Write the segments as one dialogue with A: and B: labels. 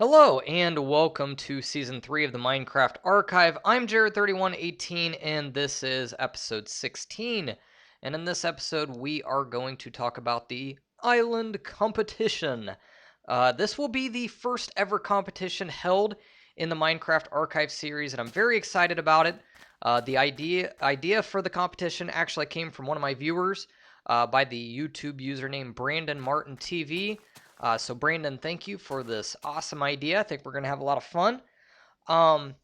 A: Hello and welcome to Season 3 of the Minecraft Archive. I'm Jared3118 and this is episode 16. And in this episode, we are going to talk about the Island Competition. This will be the first ever competition held in the Minecraft Archive series, and I'm very excited about it. The idea for the competition actually came from one of my viewers by the YouTube username Brandon Martin TV. So Brandon, thank you for this awesome idea. I think we're going to have a lot of fun. Um,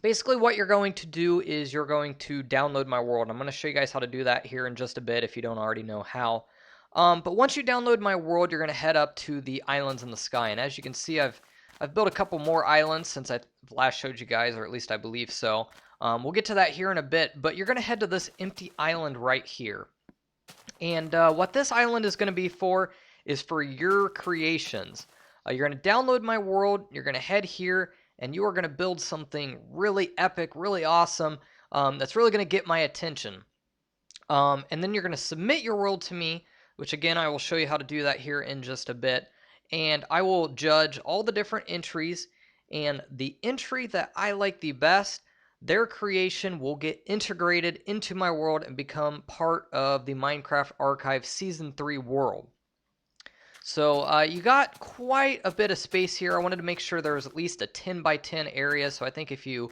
A: Basically what you're going to do is you're going to download my world. I'm going to show you guys how to do that here in just a bit if you don't already know how. But once you download my world, you're going to head up to the islands in the sky. And as you can see, I've built a couple more islands since I last showed you guys, or at least I believe so. We'll get to that here in a bit, but you're going to head to this empty island right here. And what this island is going to be for is for your creations. You're going to download my world, you're going to head here, and you are going to build something really epic, really awesome, that's really going to get my attention. And then you're going to submit your world to me, which again, I will show you how to do that here in just a bit. And I will judge all the different entries, and the entry that I like the best, their creation will get integrated into my world and become part of the Minecraft Archive Season 3 world. So you got quite a bit of space here. I wanted to make sure there was at least a 10 by 10 area. So I think if you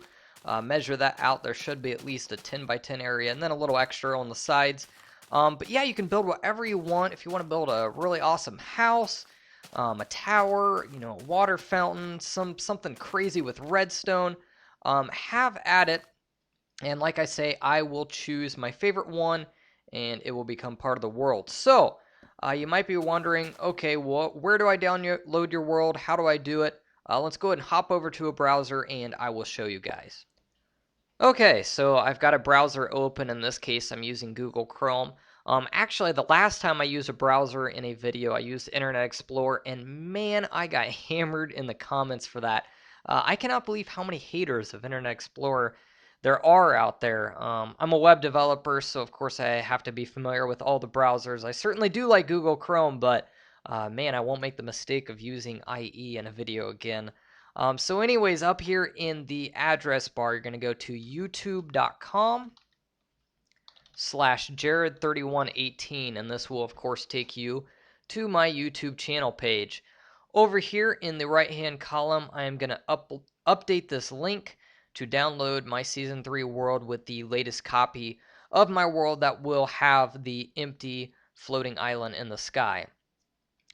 A: measure that out, there should be at least a 10 by 10 area and then a little extra on the sides. But yeah, you can build whatever you want. If you want to build a really awesome house, a tower, a water fountain, something crazy with redstone, have at it. And like I say, I will choose my favorite one and it will become part of the world. So you might be wondering, okay, well, where do I download your world? How do I do it? Let's go ahead and hop over to a browser and I will show you guys. Okay, so I've got a browser open. In this case, I'm using Google Chrome. Actually, the last time I used a browser in a video, I used Internet Explorer, and man, I got hammered in the comments for that. I cannot believe how many haters of Internet Explorer there are out there. I'm a web developer, so of course I have to be familiar with all the browsers. I certainly do like Google Chrome, but man, I won't make the mistake of using IE in a video again. So anyways, up here in the address bar, you're going to go to youtube.com/Jared3118, and this will, of course, take you to my YouTube channel page. Over here in the right-hand column, I am going to update this link to download my Season 3 world with the latest copy of my world that will have the empty floating island in the sky.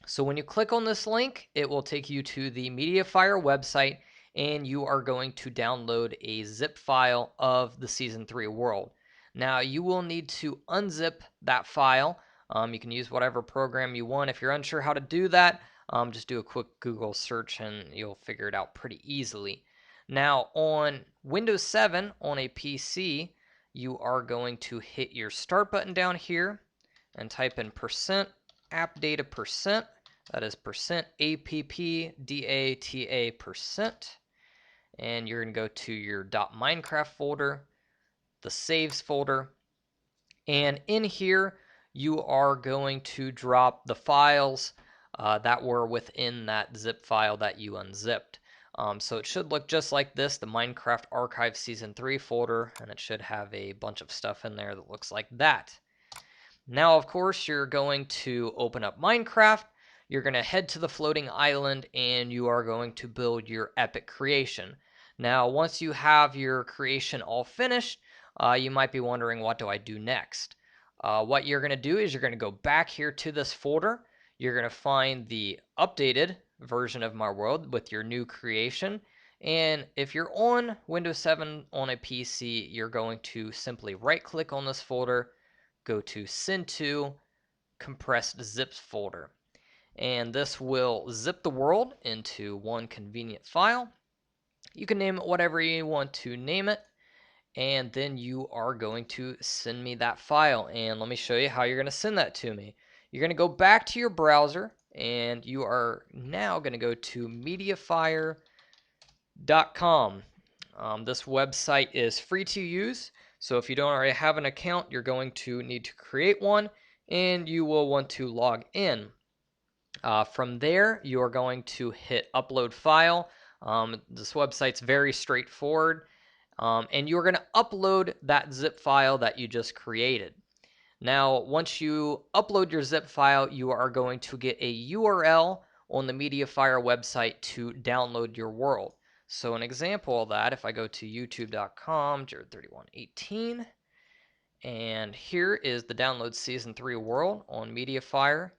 A: So when you click on this link, it will take you to the Mediafire website, and you are going to download a zip file of the Season 3 world. Now, you will need to unzip that file. You can use whatever program you want. If you're unsure how to do that, just do a quick Google search and you'll figure it out pretty easily. Now, on Windows 7 on a PC, you are going to hit your Start button down here and type in %appdata%. That is %appdata%. And you're going to go to your .minecraft folder, the saves folder. And in here, you are going to drop the files that were within that zip file that you unzipped. So it should look just like this, the Minecraft Archive Season 3 folder, and it should have a bunch of stuff in there that looks like that. Now, of course, you're going to open up Minecraft. You're going to head to the floating island and you are going to build your epic creation. Now, once you have your creation all finished, you might be wondering, what do I do next? What you're going to do is you're going to go back here to this folder. You're going to find the updated version of my world with your new creation. And if you're on Windows 7 on a PC, you're going to simply right click on this folder, go to Send to Compressed Zips folder. And this will zip the world into one convenient file. You can name it whatever you want to name it. And then you are going to send me that file. And let me show you how you're going to send that to me. You're going to go back to your browser and you are now going to go to mediafire.com. This website is free to use. So if you don't already have an account, you're going to need to create one and you will want to log in. From there, you are going to hit upload file. This website's very straightforward. And you're going to upload that zip file that you just created. Now, once you upload your zip file, you are going to get a URL on the MediaFire website to download your world. So an example of that, if I go to youtube.com, Jared3118, and here is the download season 3 world on MediaFire.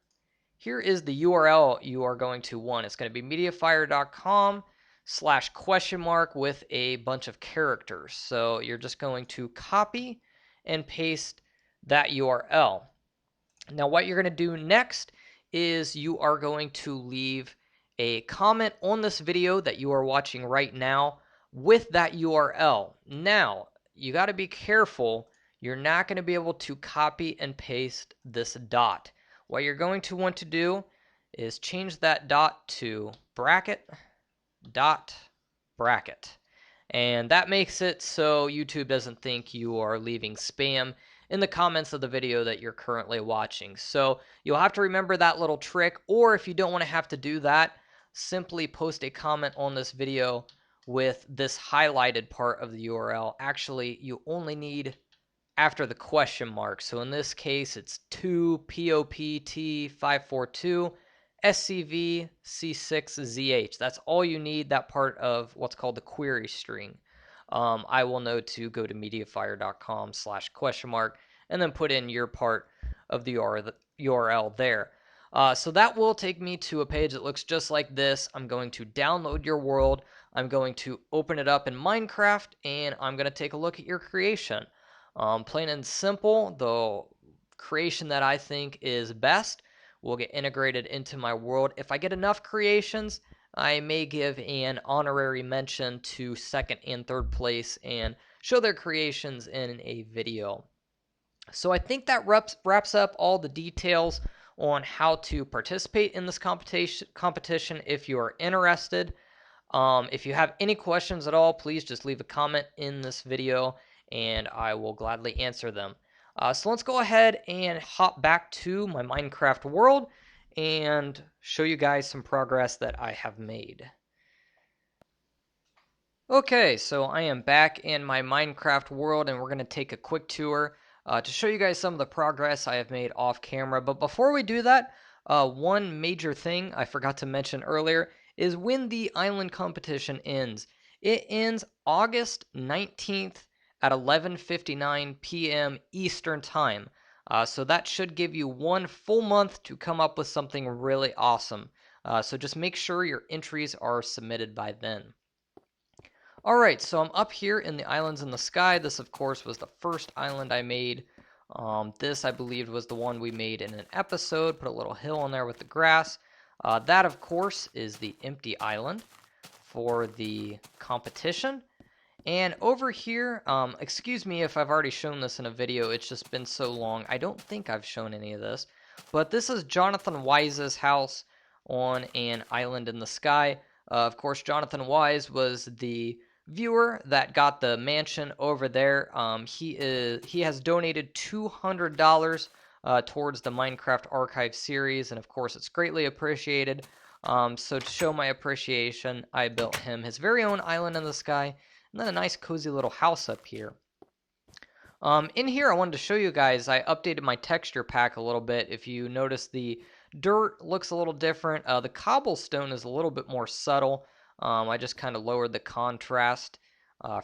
A: Here is the URL you are going to want. It's going to be mediafire.com/? with a bunch of characters. So you're just going to copy and paste that URL. Now what you're going to do next is you are going to leave a comment on this video that you are watching right now with that URL. Now, you got to be careful. You're not going to be able to copy and paste this dot. What you're going to want to do is change that dot to bracket, dot, bracket. And that makes it so YouTube doesn't think you are leaving spam in the comments of the video that you're currently watching. So you'll have to remember that little trick, or if you don't want to have to do that, simply post a comment on this video with this highlighted part of the URL. Actually, you only need after the question mark. So in this case, it's 2POPT542 S3E16ZH. That's all you need, that part of what's called the query string. I will know to go to mediafire.com/? and then put in your part of the URL there. So that will take me to a page that looks just like this. I'm going to download your world. I'm going to open it up in Minecraft, and I'm going to take a look at your creation. Plain and simple, the creation that I think is best will get integrated into my world. If I get enough creations, I may give an honorary mention to second and third place and show their creations in a video. So I think that wraps up all the details on how to participate in this competition if you are interested. If you have any questions at all, please just leave a comment in this video and I will gladly answer them. So let's go ahead and hop back to my Minecraft world and show you guys some progress that I have made. Okay, so I am back in my Minecraft world and we're going to take a quick tour to show you guys some of the progress I have made off camera. But before we do that, one major thing I forgot to mention earlier is when the island competition ends. It ends August 19th at 11:59 p.m. Eastern Time. So that should give you 1 full month to come up with something really awesome. So just make sure your entries are submitted by then. Alright, so I'm up here in the islands in the sky. This, of course, was the first island I made. This, I believe, was the one we made in an episode. Put a little hill on there with the grass. That, of course, is the empty island for the competition. And over here, excuse me if I've already shown this in a video. It's just been so long. I don't think I've shown any of this. But this is Jonathan Wise's house on an island in the sky. Of course, Jonathan Wise was the viewer that got the mansion over there. He has donated $200 towards the Minecraft Archive series, and of course, it's greatly appreciated. So to show my appreciation, I built him his very own island in the sky, and then a nice cozy little house up here. In here, I wanted to show you guys, I updated my texture pack a little bit. If you notice, the dirt looks a little different. The cobblestone is a little bit more subtle. I just kind of lowered the contrast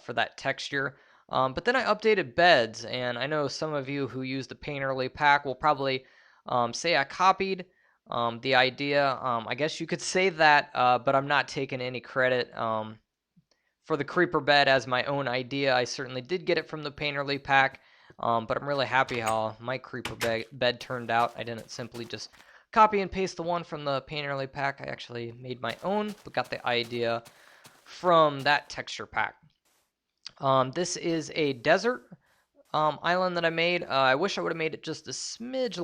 A: for that texture. But then I updated beds, and I know some of you who use the Painterly pack will probably say I copied the idea. I guess you could say that, but I'm not taking any credit for the creeper bed as my own idea. I certainly did get it from the Painterly pack, but I'm really happy how my creeper bed turned out. I didn't simply just copy and paste the one from the Painterly pack. I actually made my own, but got the idea from that texture pack. This is a desert island that I made. I wish I would have made it just a smidge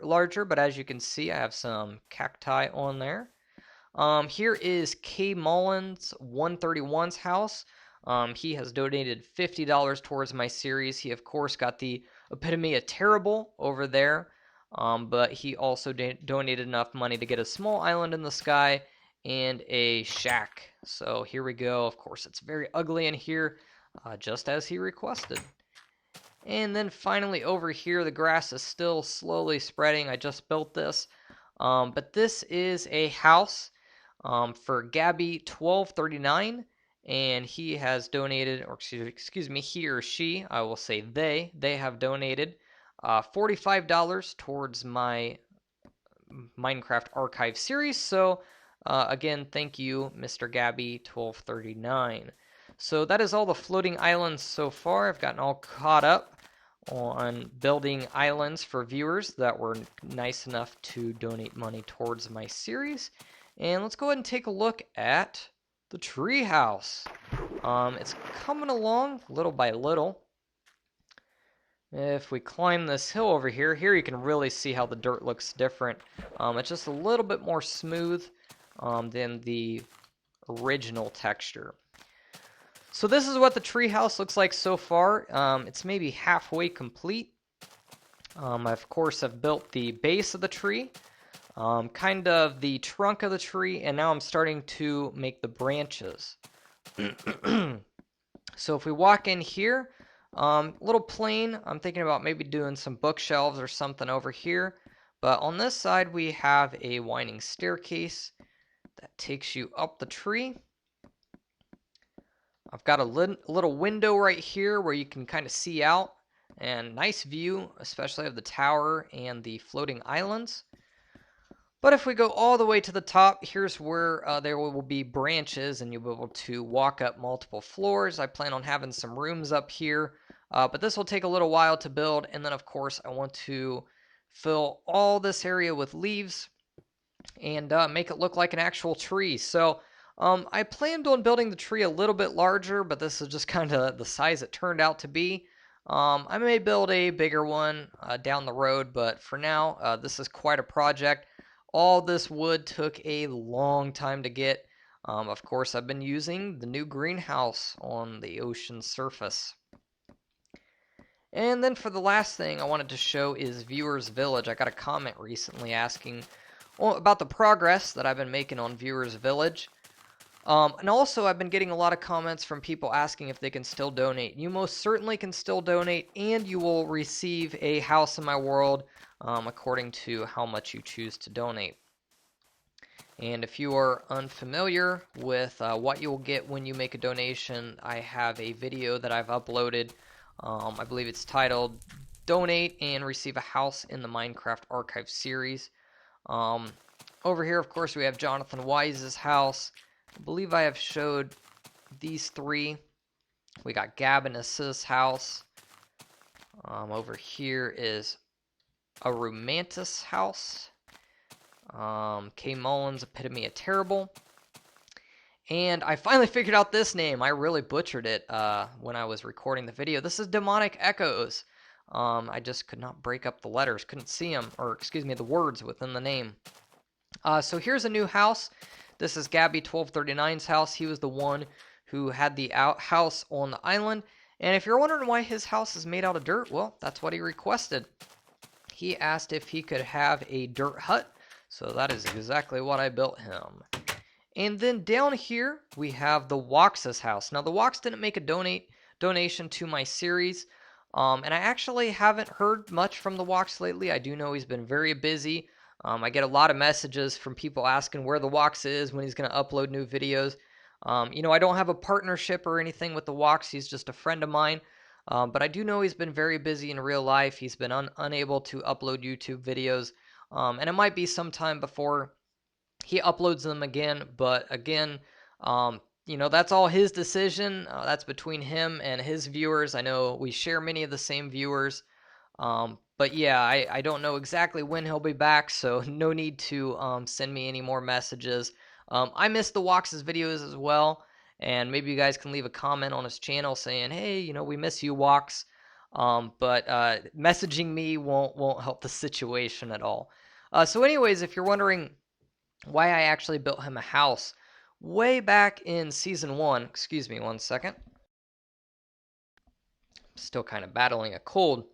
A: larger, but as you can see, I have some cacti on there. Here is K. Mullins 131's house. He has donated $50 towards my series. He, of course, got the epitome of terrible over there. but he also donated enough money to get a small island in the sky and a shack. So here we go. Of course, it's very ugly in here, just as he requested. And then finally over here, the grass is still slowly spreading. I just built this. But this is a house for Gabby1239. And he has donated, or excuse me, he or she, I will say they have donated $45 towards my Minecraft Archive series. So again, thank you, Mr. Gabby1239. So that is all the floating islands so far. I've gotten all caught up on building islands for viewers that were nice enough to donate money towards my series. And let's go ahead and take a look at the treehouse. It's coming along little by little. If we climb this hill over here, you can really see how the dirt looks different. It's just a little bit more smooth than the original texture. So this is what the treehouse looks like so far. It's maybe halfway complete. I, of course, have built the base of the tree, kind of the trunk of the tree, and now I'm starting to make the branches. So if we walk in here, little plain, I'm thinking about maybe doing some bookshelves or something over here. But on this side, we have a winding staircase that takes you up the tree. I've got a little window right here where you can kind of see out, and nice view, especially of the tower and the floating islands. But if we go all the way to the top, here's where there will be branches and you'll be able to walk up multiple floors. I plan on having some rooms up here, but this will take a little while to build. And then, of course, I want to fill all this area with leaves and make it look like an actual tree. So I planned on building the tree a little bit larger, but this is just kind of the size it turned out to be. I may build a bigger one down the road, but for now, this is quite a project. All this wood took a long time to get. Of course, I've been using the new greenhouse on the ocean surface. And then for the last thing I wanted to show is Viewers Village. I got a comment recently asking about the progress that I've been making on Viewers Village. And also, I've been getting a lot of comments from people asking if they can still donate. You most certainly can still donate, and you will receive a house in my world according to how much you choose to donate. And if you are unfamiliar with what you will get when you make a donation, I have a video that I've uploaded. I believe it's titled Donate and Receive a House in the Minecraft Archive series. Over here, of course, we have Jonathan Wise's house. I believe I have showed these three. We got Gabinus's house. Over here is a Romantis house. K. Mullins, Epitome of Terrible. And I finally figured out this name. I really butchered it when I was recording the video. This is Demonic Echoes. I just could not break up the letters. Couldn't see them, or excuse me, the words within the name. So here's a new house. This is Gabby1239's house. He was the one who had the house on the island. And if you're wondering why his house is made out of dirt, well, that's what he requested. He asked if he could have a dirt hut. So that is exactly what I built him. And then down here, we have the Wox's house. Now, the Wox didn't make a donation to my series. And I actually haven't heard much from the Wox lately. I do know he's been very busy. I get a lot of messages from people asking where the Wox is, when he's going to upload new videos. I don't have a partnership or anything with the Wox. He's just a friend of mine. But I do know he's been very busy in real life. He's been unable to upload YouTube videos. And it might be some time before he uploads them again. But again, that's all his decision. That's between him and his viewers. I know we share many of the same viewers. But yeah, I don't know exactly when he'll be back, so no need to send me any more messages. I miss the Wox's videos as well, and maybe you guys can leave a comment on his channel saying, hey, we miss you, Wox. But messaging me won't help the situation at all. So anyways, if you're wondering why I actually built him a house, way back in Season 1, excuse me one second. Still kind of battling a cold.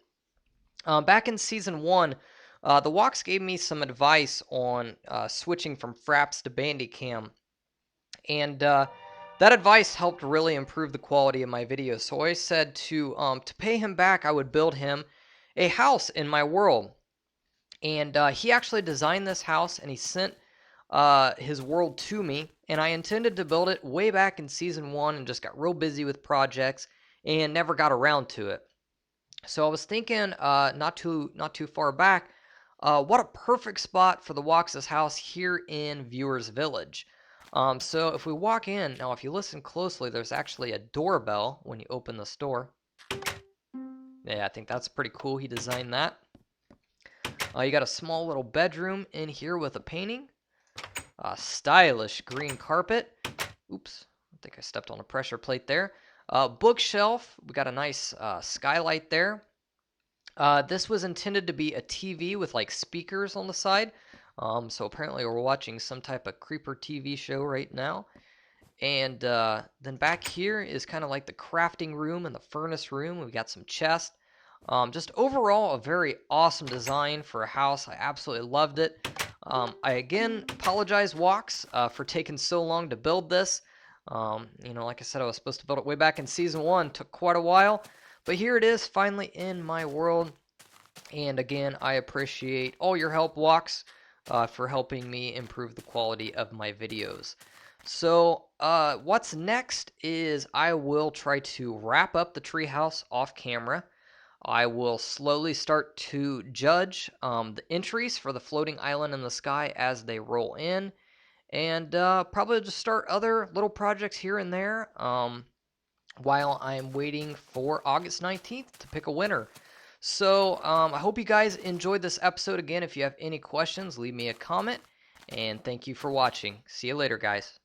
A: Back in Season 1, The Walks gave me some advice on switching from Fraps to Bandicam, and that advice helped really improve the quality of my videos. So I said to pay him back, I would build him a house in my world. And he actually designed this house, and he sent his world to me. And I intended to build it way back in season 1, and just got real busy with projects and never got around to it. So I was thinking, not too far back, what a perfect spot for the Walks' house here in Viewers Village. So if we walk in now, if you listen closely, there's actually a doorbell when you open this door. Yeah, I think that's pretty cool. He designed that. You got a small little bedroom in here with a painting. Stylish green carpet. Oops, I think I stepped on a pressure plate there. Bookshelf. We got a nice skylight there. This was intended to be a TV with like speakers on the side. So apparently we're watching some type of creeper TV show right now. And then back here is kind of like the crafting room and the furnace room. We've got some chests. Just overall, a very awesome design for a house. I absolutely loved it. I again apologize, Walks, for taking so long to build this. Like I said, I was supposed to build it way back in season 1. Took quite a while. But here it is, finally in my world. And again, I appreciate all your help, Walks, for helping me improve the quality of my videos. So, what's next is I will try to wrap up the treehouse off camera. I will slowly start to judge the entries for the floating island in the sky as they roll in. And probably just start other little projects here and there while I'm waiting for August 19th to pick a winner. So I hope you guys enjoyed this episode. Again, if you have any questions, leave me a comment. And thank you for watching. See you later, guys.